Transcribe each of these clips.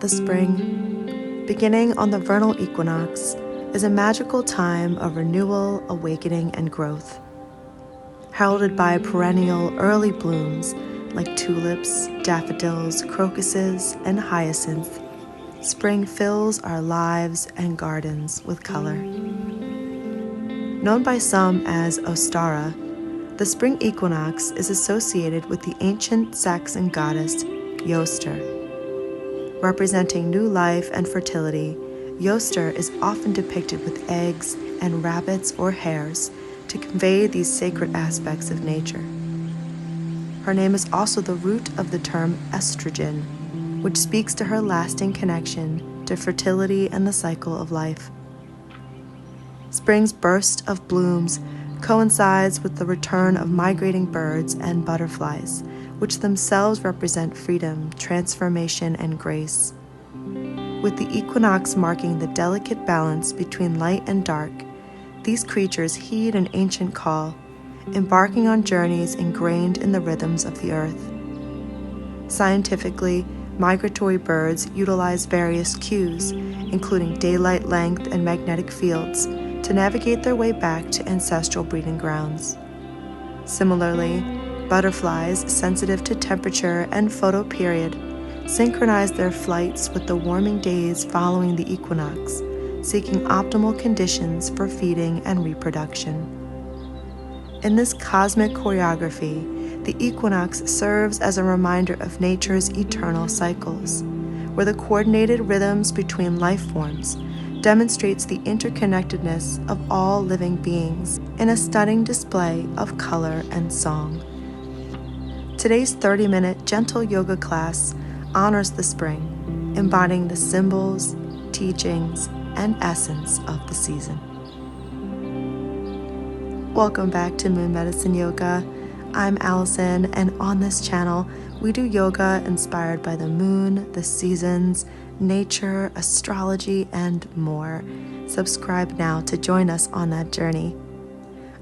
the spring, beginning on the vernal equinox, is a magical time of renewal, awakening, and growth. Heralded by perennial early blooms like tulips, daffodils, crocuses, and hyacinth, spring fills our lives and gardens with color. Known by some as Ostara, the spring equinox is associated with the ancient Saxon goddess Yoster. Representing new life and fertility, Yoster is often depicted with eggs and rabbits or hares to convey these sacred aspects of nature. Her name is also the root of the term estrogen, which speaks to her lasting connection to fertility and the cycle of life. Spring's burst of blooms coincides with the return of migrating birds and butterflies, which themselves represent freedom, transformation, and grace. With the equinox marking the delicate balance between light and dark, these creatures heed an ancient call, embarking on journeys ingrained in the rhythms of the earth. Scientifically, migratory birds utilize various cues, including daylight length and magnetic fields, to navigate their way back to ancestral breeding grounds. Similarly, butterflies, sensitive to temperature and photoperiod, synchronize their flights with the warming days following the equinox, seeking optimal conditions for feeding and reproduction. In this cosmic choreography, the equinox serves as a reminder of nature's eternal cycles, where the coordinated rhythms between life forms demonstrates the interconnectedness of all living beings in a stunning display of color and song. Today's 30-minute gentle yoga class honors the spring, embodying the symbols, teachings, and essence of the season. Welcome back to Moon Medicine Yoga. I'm Allison, and on this channel, we do yoga inspired by the moon, the seasons, nature, astrology, and more. Subscribe now to join us on that journey.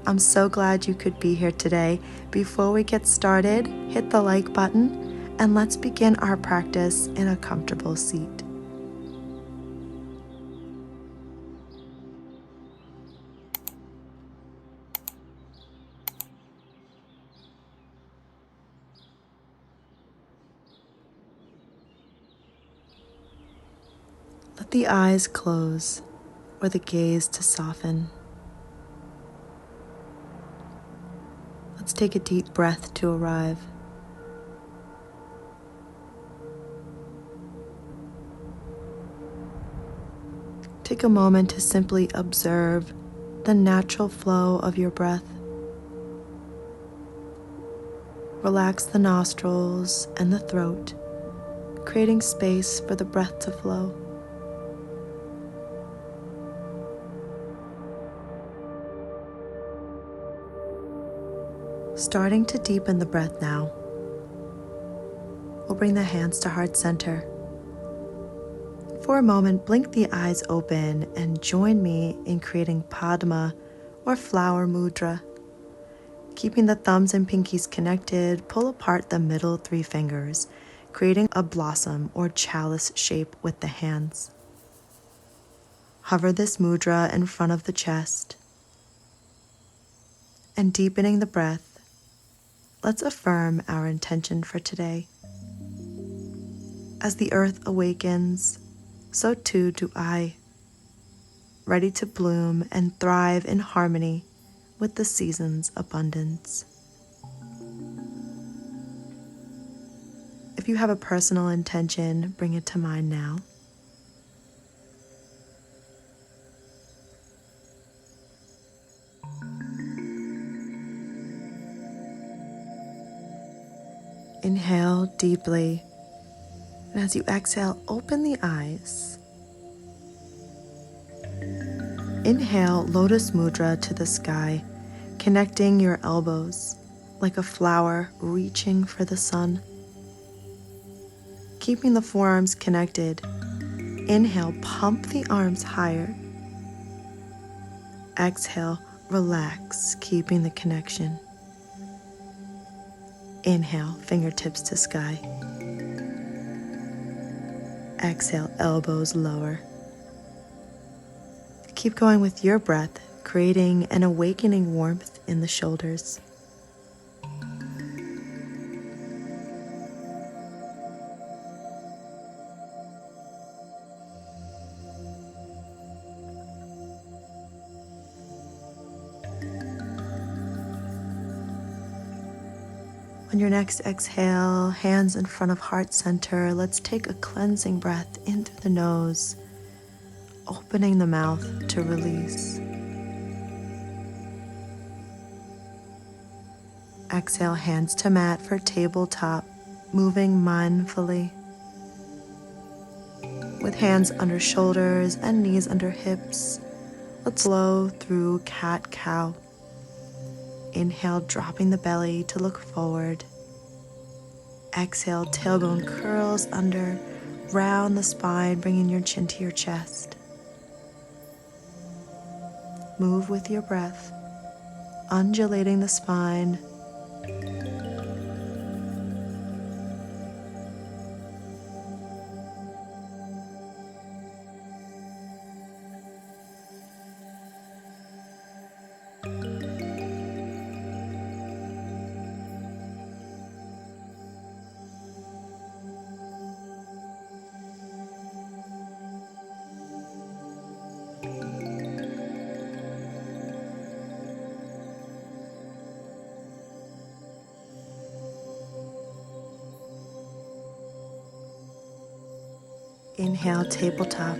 I'm so glad you could be here today. Before we get started, hit the like button and let's begin our practice in a comfortable seat. Let the eyes close or the gaze to soften. Let's take a deep breath to arrive. Take a moment to simply observe the natural flow of your breath. Relax the nostrils and the throat, creating space for the breath to flow. Starting to deepen the breath now, we'll bring the hands to heart center. For a moment, blink the eyes open and join me in creating Padma or flower mudra. Keeping the thumbs and pinkies connected, pull apart the middle 3 fingers, creating a blossom or chalice shape with the hands. Hover this mudra in front of the chest. And deepening the breath, let's affirm our intention for today. As the earth awakens, so too do I, ready to bloom and thrive in harmony with the season's abundance. If you have a personal intention, bring it to mind now. Inhale deeply, and as you exhale, open the eyes. Inhale, Lotus Mudra to the sky, connecting your elbows like a flower reaching for the sun. Keeping the forearms connected, inhale, pump the arms higher. Exhale, relax, keeping the connection. Inhale, fingertips to sky. Exhale, elbows lower. Keep going with your breath, creating an awakening warmth in the shoulders. On your next exhale, hands in front of heart center, let's take a cleansing breath in through the nose, opening the mouth to release. Exhale, hands to mat for tabletop, moving mindfully. With hands under shoulders and knees under hips, let's flow through cat-cow. Inhale, dropping the belly to look forward. Exhale, tailbone curls under, round the spine, bringing your chin to your chest. Move with your breath, undulating the spine. Inhale, tabletop.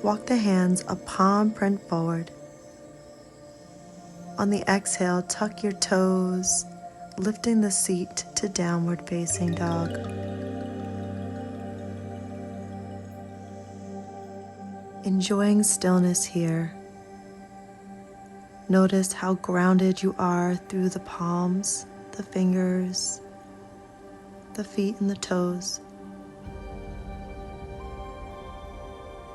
Walk the hands a palm print forward. On the exhale, tuck your toes, lifting the seat to downward facing dog. Enjoying stillness here. Notice how grounded you are through the palms, the fingers, the feet and the toes.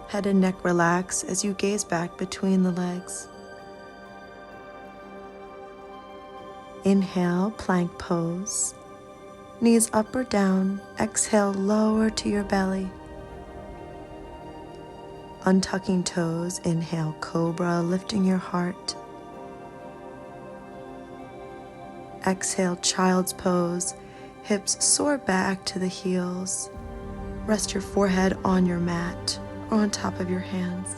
Head and neck relax as you gaze back between the legs. Inhale, plank pose. Knees up or down. Exhale, lower to your belly. Untucking toes. Inhale, cobra, lifting your heart. Exhale, child's pose. Hips soar back to the heels. Rest your forehead on your mat or on top of your hands.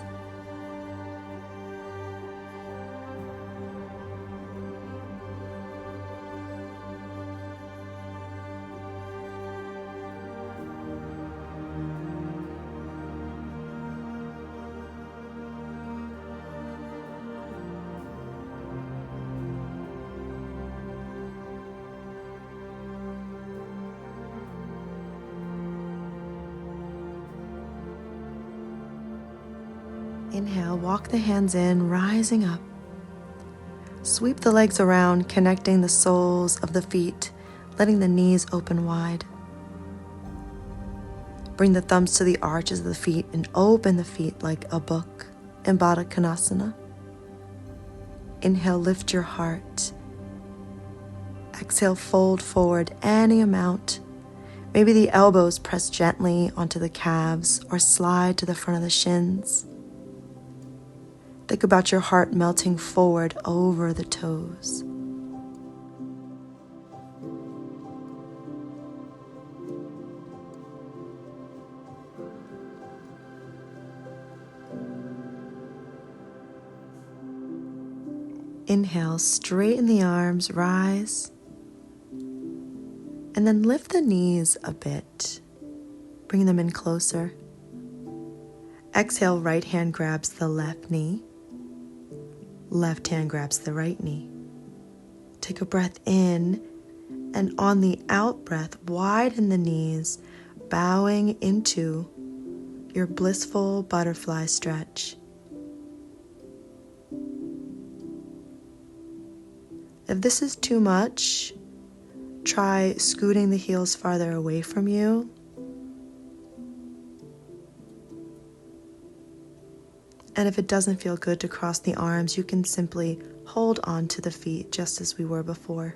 Inhale, walk the hands in, rising up. Sweep the legs around, connecting the soles of the feet, letting the knees open wide. Bring the thumbs to the arches of the feet and open the feet like a book. Embody Konasana. Inhale, lift your heart. Exhale, fold forward any amount. Maybe the elbows press gently onto the calves or slide to the front of the shins. Think about your heart melting forward over the toes. Inhale, straighten the arms, rise, and then lift the knees a bit. Bring them in closer. Exhale, right hand grabs the left knee. Left hand grabs the right knee. Take a breath in, and on the out breath, widen the knees, bowing into your blissful butterfly stretch. If this is too much, try scooting the heels farther away from you. And if it doesn't feel good to cross the arms, you can simply hold on to the feet just as we were before.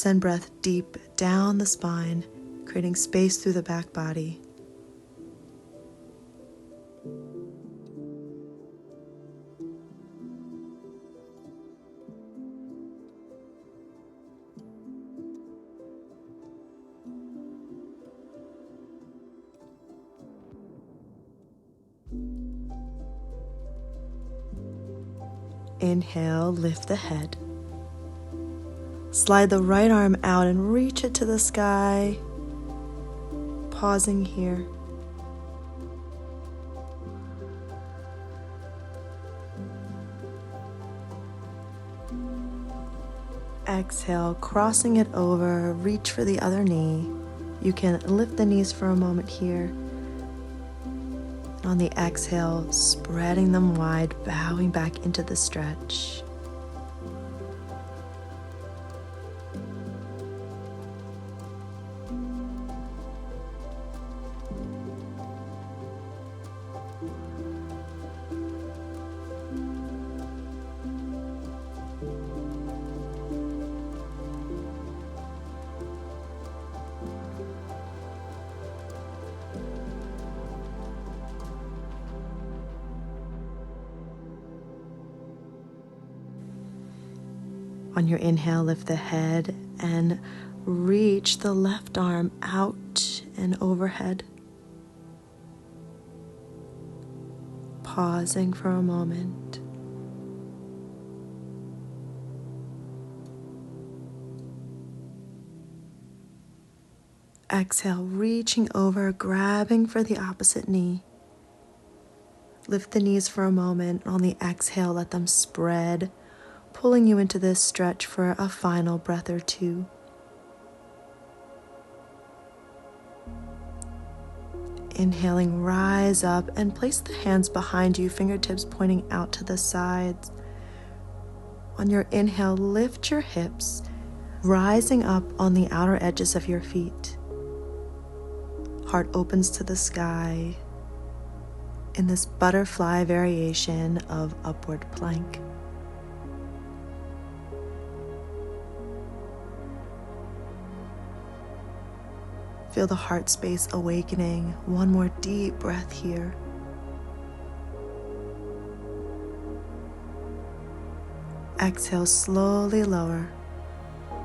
Send breath deep down the spine, creating space through the back body. Inhale, lift the head. Slide the right arm out and reach it to the sky. Pausing here. Exhale, crossing it over, reach for the other knee. You can lift the knees for a moment here. On the exhale, spreading them wide, bowing back into the stretch. On your inhale, lift the head and reach the left arm out and overhead. Pausing for a moment. Exhale, reaching over, grabbing for the opposite knee. Lift the knees for a moment. On the exhale, let them spread, pulling you into this stretch for a final breath or two. Inhaling, rise up and place the hands behind you, fingertips pointing out to the sides. On your inhale, lift your hips, rising up on the outer edges of your feet. Heart opens to the sky in this butterfly variation of upward plank. Feel the heart space awakening. One more deep breath here. Exhale, slowly lower,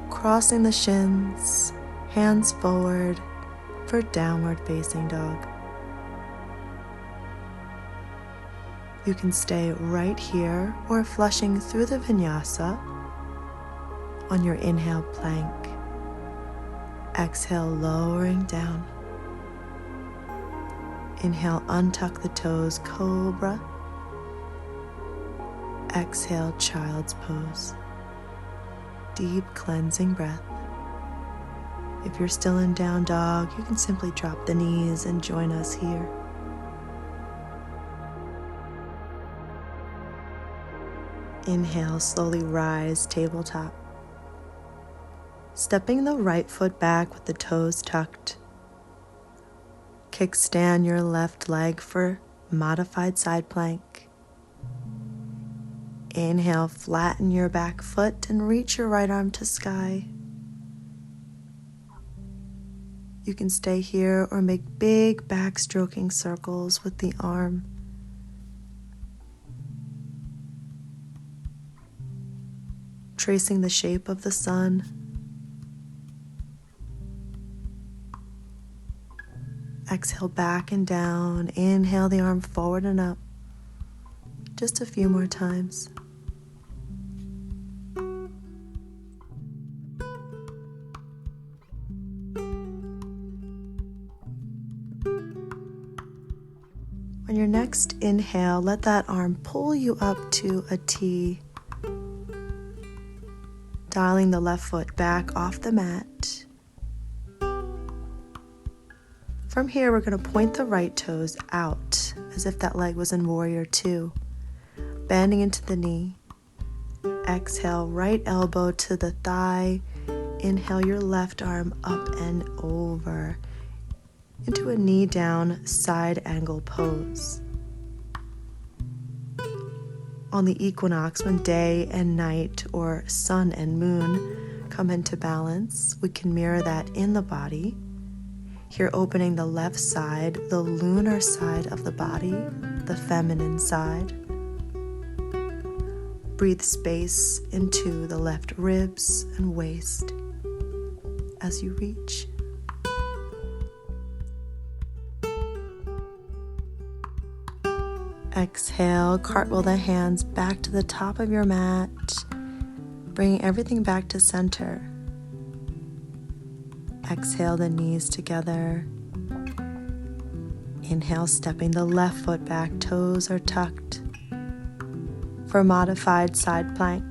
crossing the shins, hands forward for downward facing dog. You can stay right here or flushing through the vinyasa on your inhale, plank. Exhale, lowering down. Inhale, untuck the toes, cobra. Exhale, child's pose. Deep cleansing breath. If you're still in down dog, you can simply drop the knees and join us here. Inhale, slowly rise, tabletop. Stepping the right foot back with the toes tucked. Kickstand your left leg for modified side plank. Inhale, flatten your back foot and reach your right arm to sky. You can stay here or make big back stroking circles with the arm. Tracing the shape of the sun. Exhale, back and down. Inhale the arm forward and up. Just a few more times. On your next inhale, let that arm pull you up to a T. Dialing the left foot back off the mat. From here, we're going to point the right toes out as if that leg was in warrior two. Bending into the knee. Exhale, right elbow to the thigh. Inhale your left arm up and over into a knee down side angle pose. On the equinox, when day and night or sun and moon come into balance, we can mirror that in the body. Here, opening the left side, the lunar side of the body, the feminine side. Breathe space into the left ribs and waist as you reach. Exhale, cartwheel the hands back to the top of your mat, bringing everything back to center. Exhale the knees together. Inhale, stepping the left foot back, toes are tucked. For modified side plank,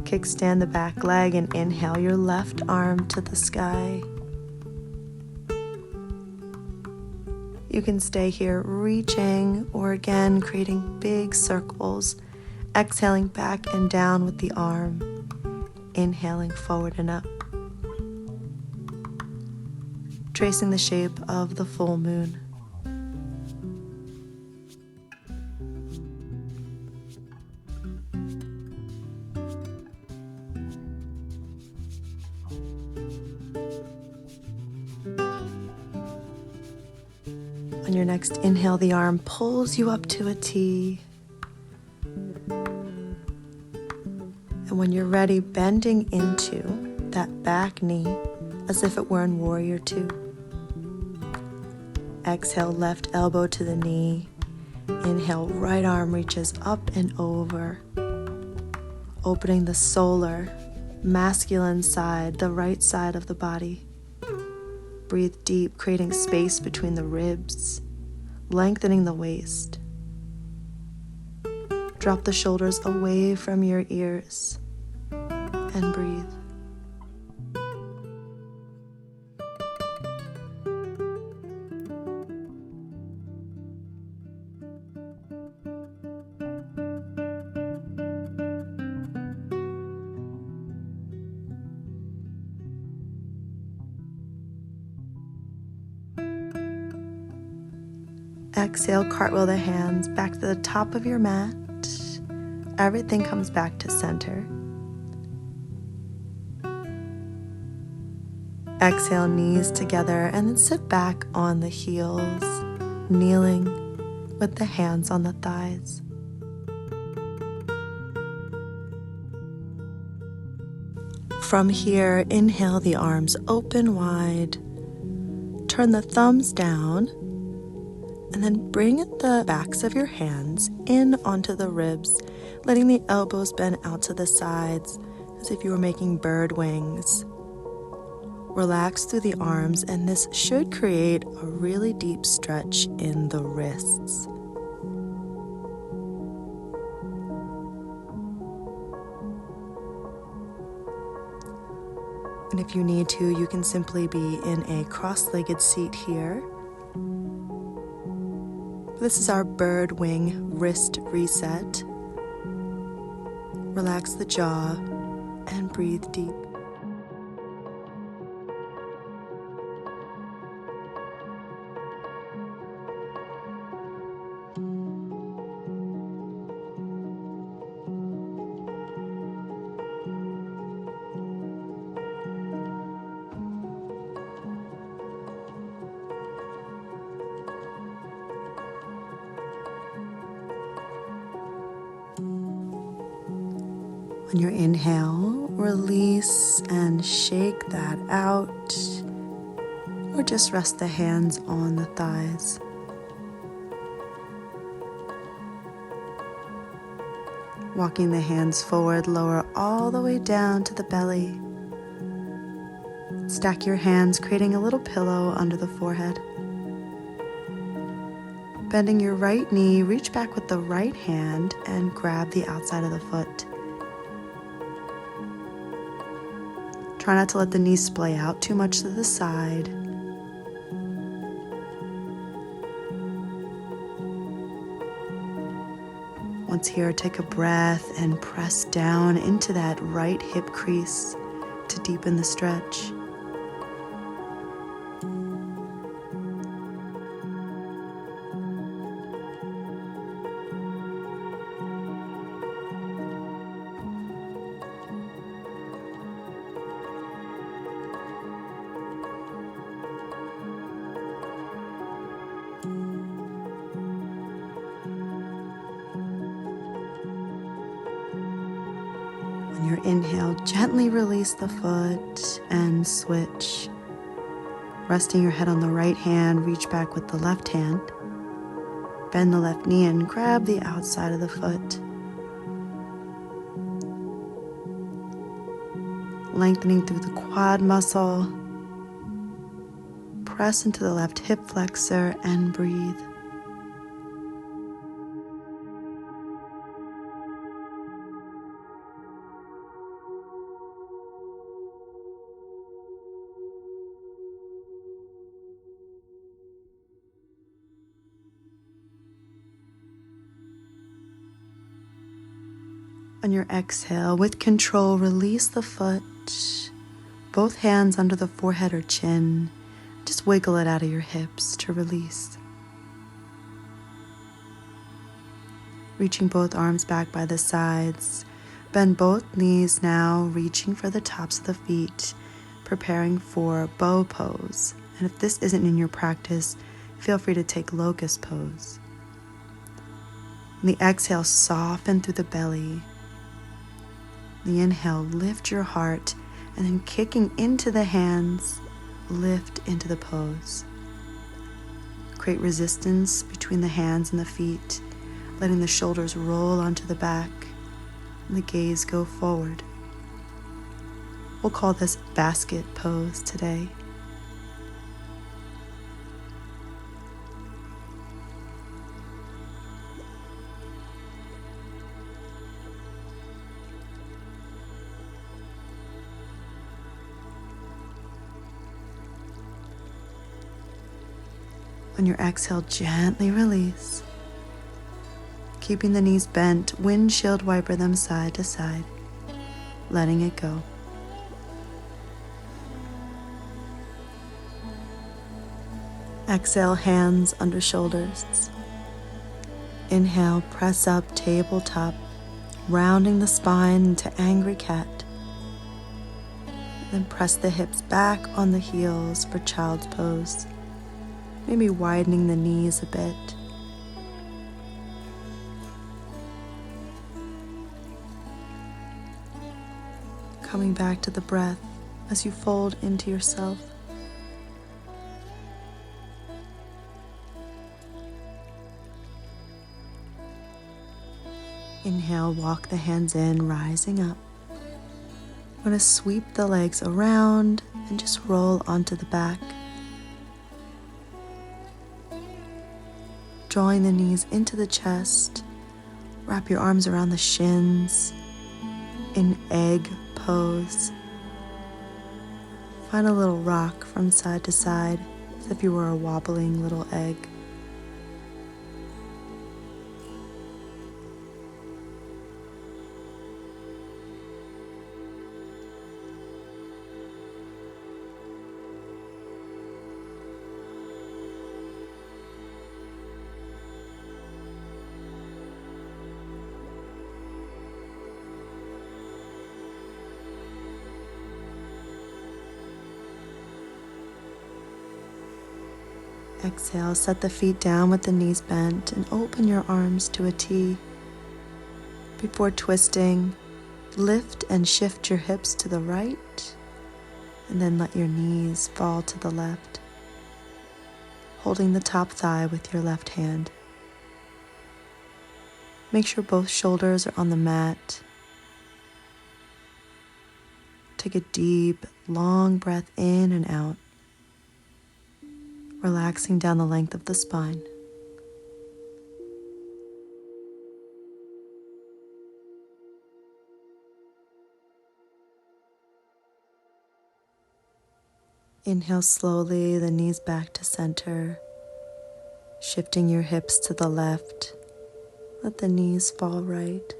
kickstand the back leg and inhale your left arm to the sky. You can stay here reaching or again creating big circles, exhaling back and down with the arm, inhaling forward and up. Tracing the shape of the full moon. On your next inhale, the arm pulls you up to a T. And when you're ready, bending into that back knee as if it were in Warrior Two. Exhale, left elbow to the knee. Inhale, right arm reaches up and over, opening the solar, masculine side, the right side of the body. Breathe deep, creating space between the ribs, lengthening the waist. Drop the shoulders away from your ears and breathe. Exhale, cartwheel the hands back to the top of your mat. Everything comes back to center. Exhale, knees together, and then sit back on the heels, kneeling with the hands on the thighs. From here, inhale the arms open wide. Turn the thumbs down. And then bring the backs of your hands in onto the ribs, letting the elbows bend out to the sides as if you were making bird wings. Relax through the arms, and this should create a really deep stretch in the wrists. And if you need to, you can simply be in a cross-legged seat here. This is our bird wing wrist reset. Relax the jaw and breathe deep. On your inhale, release and shake that out, or just rest the hands on the thighs. Walking the hands forward, lower all the way down to the belly. Stack your hands, creating a little pillow under the forehead. Bending your right knee, reach back with the right hand and grab the outside of the foot. Try not to let the knees splay out too much to the side. Once here, take a breath and press down into that right hip crease to deepen the stretch. On your inhale, gently release the foot and switch. Resting your head on the right hand, reach back with the left hand. Bend the left knee and grab the outside of the foot. Lengthening through the quad muscle. Press into the left hip flexor and breathe. On your exhale, with control, release the foot. Both hands under the forehead or chin. Just wiggle it out of your hips to release. Reaching both arms back by the sides. Bend both knees now, reaching for the tops of the feet, preparing for bow pose. And if this isn't in your practice, feel free to take locust pose. On the exhale, soften through the belly. The inhale, lift your heart, and then kicking into the hands, lift into the pose. Create resistance between the hands and the feet, letting the shoulders roll onto the back and the gaze go forward. We'll call this basket pose today. On your exhale, gently release. Keeping the knees bent, windshield wiper them side to side, letting it go. Exhale, hands under shoulders. Inhale, press up, tabletop, rounding the spine into angry cat. Then press the hips back on the heels for child's pose. Maybe widening the knees a bit. Coming back to the breath as you fold into yourself. Inhale, walk the hands in, rising up. I'm going to sweep the legs around and just roll onto the back. Drawing the knees into the chest, wrap your arms around the shins in egg pose. Find a little rock from side to side as if you were a wobbling little egg. Exhale, set the feet down with the knees bent and open your arms to a T. Before twisting, lift and shift your hips to the right, and then let your knees fall to the left, holding the top thigh with your left hand. Make sure both shoulders are on the mat. Take a deep, long breath in and out, relaxing down the length of the spine. Inhale slowly, the knees back to center, shifting your hips to the left. Let the knees fall right,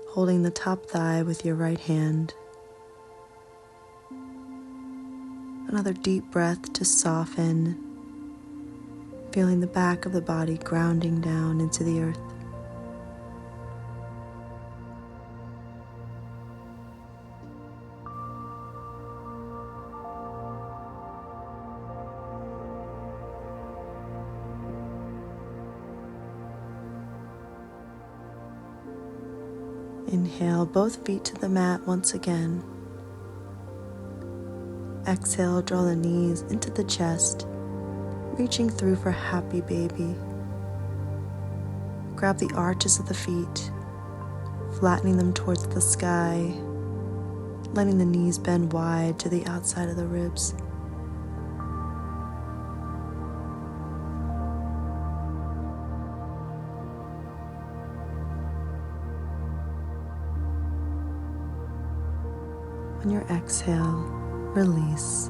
holding the top thigh with your right hand. Another deep breath to soften, feeling the back of the body grounding down into the earth. Inhale both feet to the mat once again. Exhale, draw the knees into the chest, reaching through for happy baby. Grab the arches of the feet, flattening them towards the sky, letting the knees bend wide to the outside of the ribs. On your exhale, release.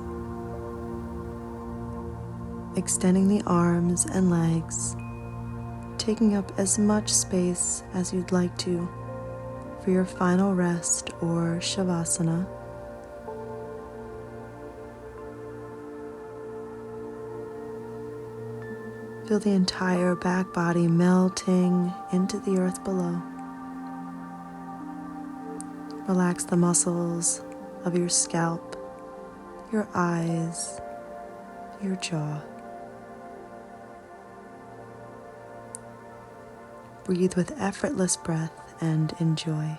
Extending the arms and legs, taking up as much space as you'd like to for your final rest or savasana. Feel the entire back body melting into the earth below. Relax the muscles of your scalp, your eyes, your jaw. Breathe with effortless breath and enjoy.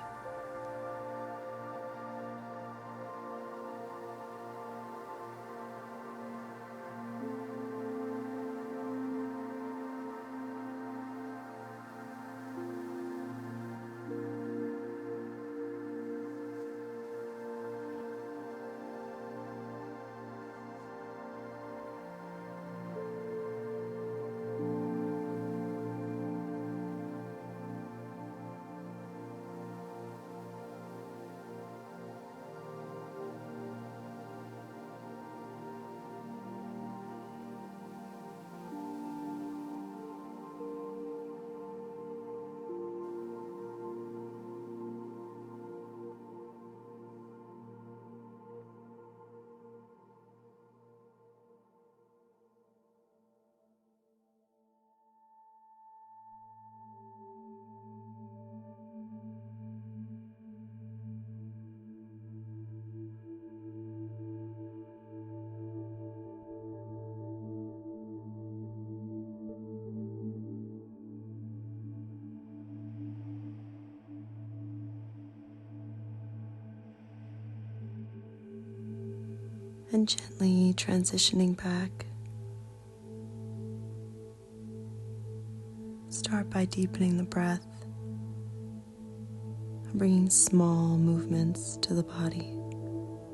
And gently transitioning back. Start by deepening the breath, bringing small movements to the body,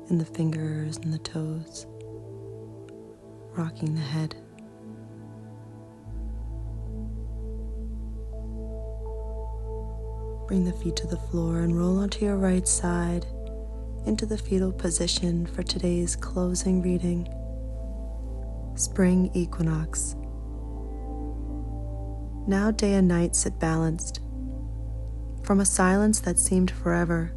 in the fingers and the toes, rocking the head. Bring the feet to the floor and roll onto your right side into the fetal position for today's closing reading. Spring Equinox. Now day and night sit balanced. From a silence that seemed forever,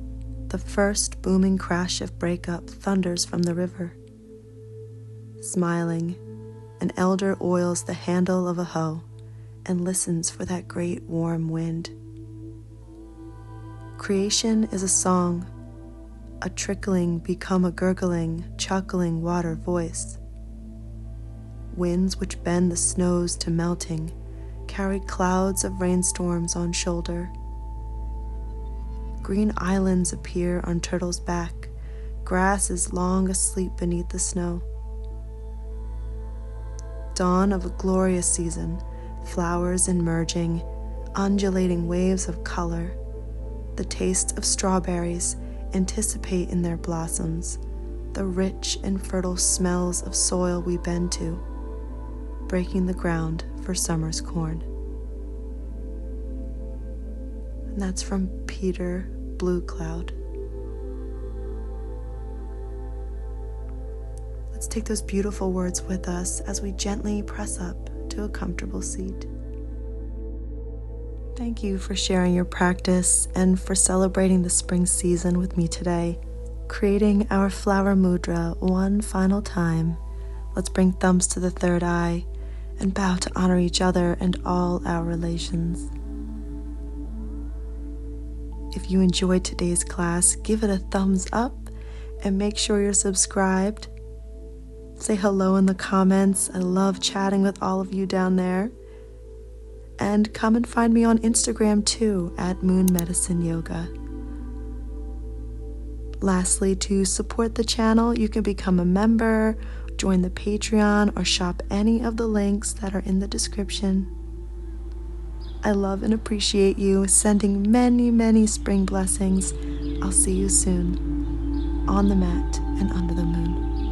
the first booming crash of breakup thunders from the river. Smiling, an elder oils the handle of a hoe and listens for that great warm wind. Creation is a song, a trickling become a gurgling, chuckling water voice. Winds which bend the snows to melting carry clouds of rainstorms on shoulder. Green islands appear on turtle's back, grass is long asleep beneath the snow. Dawn of a glorious season, flowers emerging, undulating waves of color. The taste of strawberries anticipate in their blossoms, the rich and fertile smells of soil we bend to, breaking the ground for summer's corn. And that's from Peter Blue Cloud. Let's take those beautiful words with us as we gently press up to a comfortable seat. Thank you for sharing your practice and for celebrating the spring season with me today. Creating our flower mudra one final time, let's bring thumbs to the third eye and bow to honor each other and all our relations. If you enjoyed today's class, give it a thumbs up and make sure you're subscribed. Say hello in the comments. I love chatting with all of you down there. And come and find me on Instagram too, at Moon Medicine Yoga. Lastly, to support the channel, you can become a member, join the Patreon, or shop any of the links that are in the description. I love and appreciate you, sending many, many spring blessings. I'll see you soon, on the mat and under the moon.